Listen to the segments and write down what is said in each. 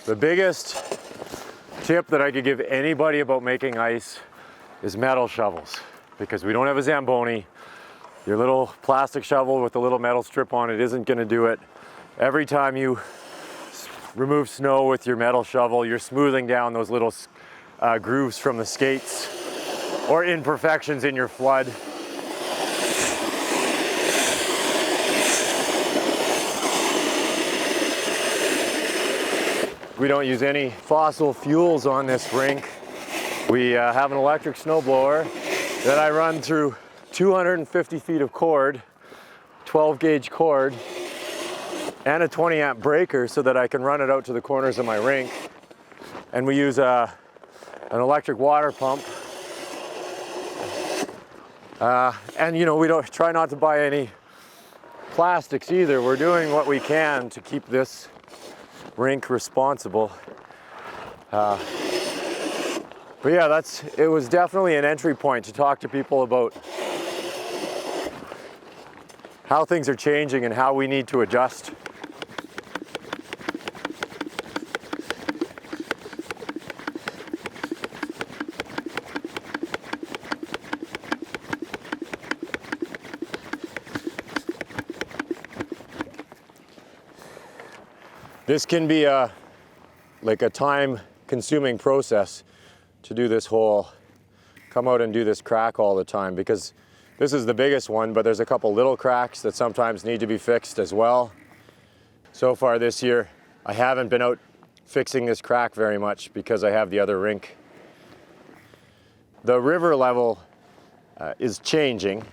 The biggest tip that I could give anybody about making ice is metal shovels, because we don't have a Zamboni. Your little plastic shovel with a little metal strip on it isn't gonna do it. Every time you remove snow with your metal shovel, you're smoothing down those little grooves from the skates or imperfections in your flood. We don't use any fossil fuels on this rink. We have an electric snowblower that I run through 250 feet of cord, 12 gauge cord, and a 20 amp breaker so that I can run it out to the corners of my rink. And we use an electric water pump. And you know, we don't try not to buy any plastics either. We're doing what we can to keep this rink responsible. But yeah, it was definitely an entry point to talk to people about how things are changing and how we need to adjust. This can be like a time-consuming process to do this hole. Come out and do this crack all the time, because this is the biggest one, but there's a couple little cracks that sometimes need to be fixed as well. So far this year, I haven't been out fixing this crack very much because I have the other rink. The river level is changing,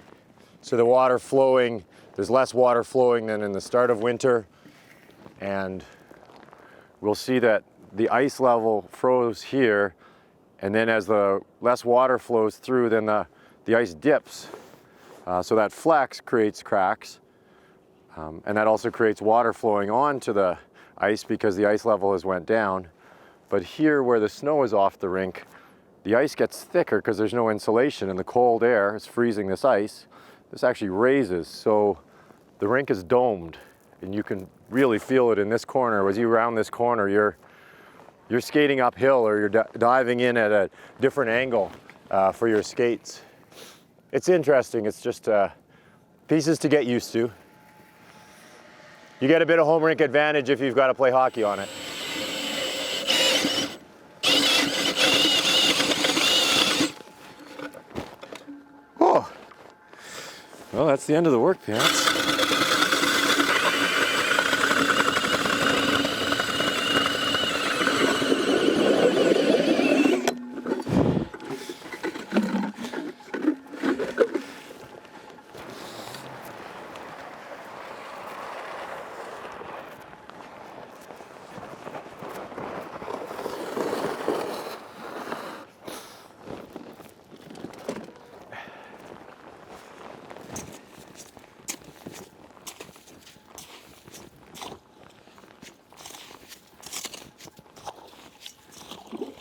so the water flowing, there's less water flowing than in the start of winter, and we'll see that the ice level froze here, and then as the less water flows through, then the ice dips. So that flex creates cracks, and that also creates water flowing onto the ice because the ice level has went down. But here where the snow is off the rink, the ice gets thicker because there's no insulation, and the cold air is freezing this ice. This actually raises, so the rink is domed, and you can really feel it in this corner. As you round this corner, you're skating uphill, or you're diving in at a different angle for your skates. It's interesting. It's just pieces to get used to. You get a bit of home rink advantage if you've got to play hockey on it. Oh, well, that's the end of the work pants.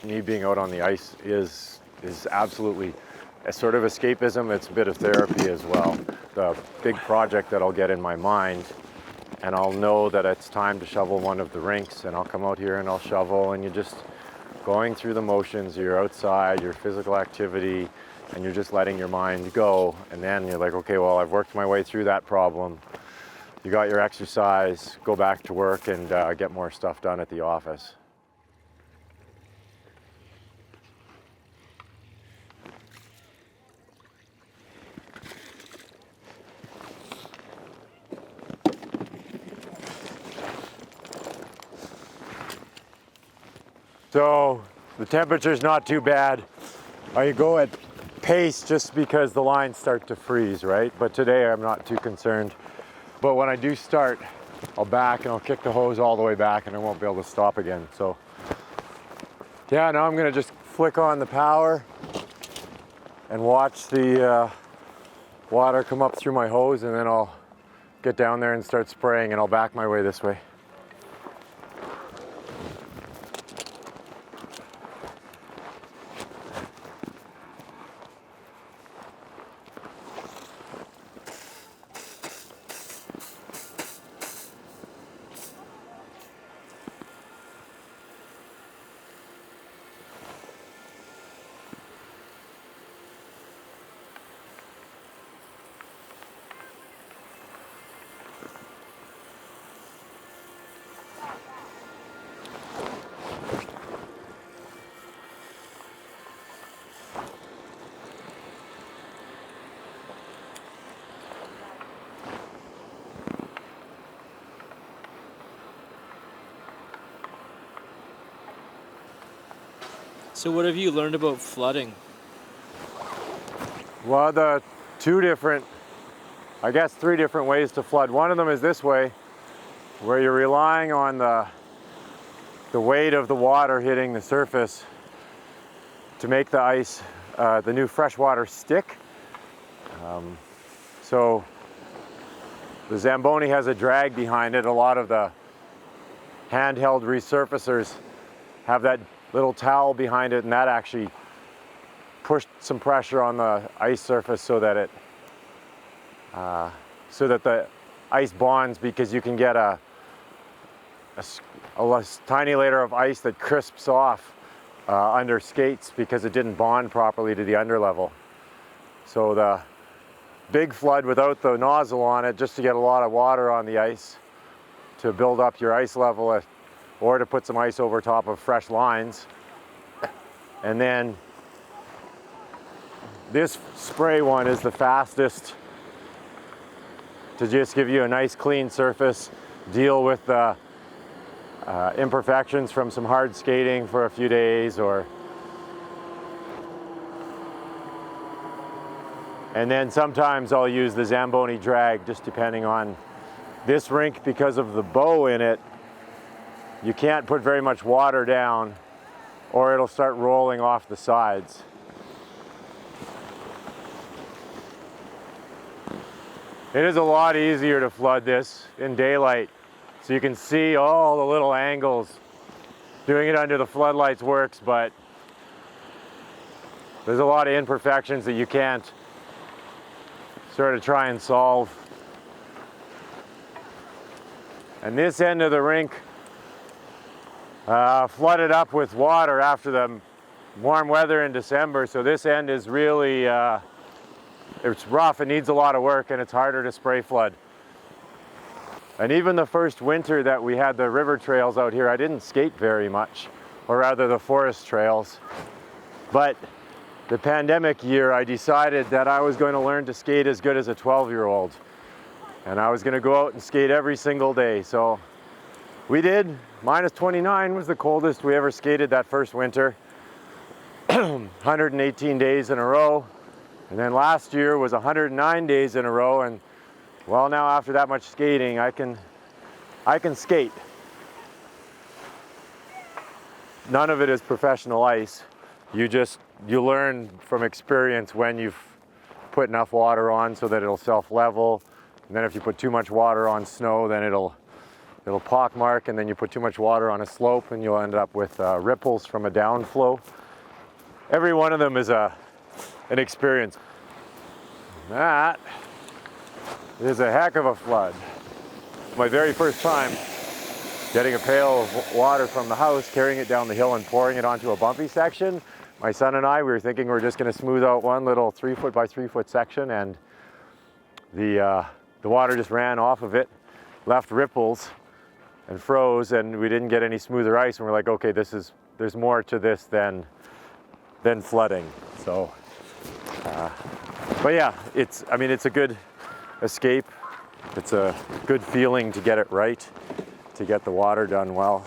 Me being out on the ice is absolutely a sort of escapism. It's a bit of therapy as well. The big project that I'll get in my mind, and I'll know that it's time to shovel one of the rinks, and I'll come out here and I'll shovel, and you're just going through the motions. You're outside, your physical activity, and you're just letting your mind go. And then you're like, okay, well, I've worked my way through that problem. You got your exercise, go back to work and get more stuff done at the office. So the temperature's not too bad. I go at pace just because the lines start to freeze, right? But today I'm not too concerned. But when I do start, I'll back and I'll kick the hose all the way back and I won't be able to stop again. So yeah, now I'm gonna just flick on the power and watch the water come up through my hose, and then I'll get down there and start spraying, and I'll back my way this way. So what have you learned about flooding? Well, the three different ways to flood. One of them is this way, where you're relying on the weight of the water hitting the surface to make the ice, the new fresh water stick. So the Zamboni has a drag behind it. A lot of the handheld resurfacers have that little towel behind it, and that actually pushed some pressure on the ice surface so that the ice bonds, because you can get a tiny layer of ice that crisps off under skates because it didn't bond properly to the underlevel. So the big flood without the nozzle on it, just to get a lot of water on the ice to build up your ice level, or to put some ice over top of fresh lines. And then this spray one is the fastest to just give you a nice clean surface, deal with the imperfections from some hard skating for a few days, and then sometimes I'll use the Zamboni drag, just depending on this rink. Because of the bow in it, you can't put very much water down or it'll start rolling off the sides. It is a lot easier to flood this in daylight, so you can see all the little angles. Doing it under the floodlights works, but there's a lot of imperfections that you can't sort of try and solve. And this end of the rink flooded up with water after the warm weather in December, so this end is really it's rough. It needs a lot of work, and it's harder to spray flood. And even the first winter that we had the river trails out here, I didn't skate very much, or rather the forest trails. But the pandemic year, I decided that I was going to learn to skate as good as a 12-year-old. And I was going to go out and skate every single day. So we did. Minus 29 was the coldest we ever skated that first winter. 118 days in a row. And then last year was 109 days in a row. And well, now after that much skating, I can skate. None of it is professional ice. You learn from experience when you've put enough water on so that it'll self-level. And then if you put too much water on snow, then it'll pockmark, and then you put too much water on a slope and you'll end up with ripples from a downflow. Every one of them is an experience. That is a heck of a flood. My very first time getting a pail of water from the house, carrying it down the hill and pouring it onto a bumpy section. My son and I, we were thinking we were just going to smooth out one little 3-foot by 3-foot section, and the water just ran off of it, left ripples and froze, and we didn't get any smoother ice, and we're like, okay, there's more to this than flooding. So but yeah, it's a good escape. It's a good feeling to get it right, to get the water done well.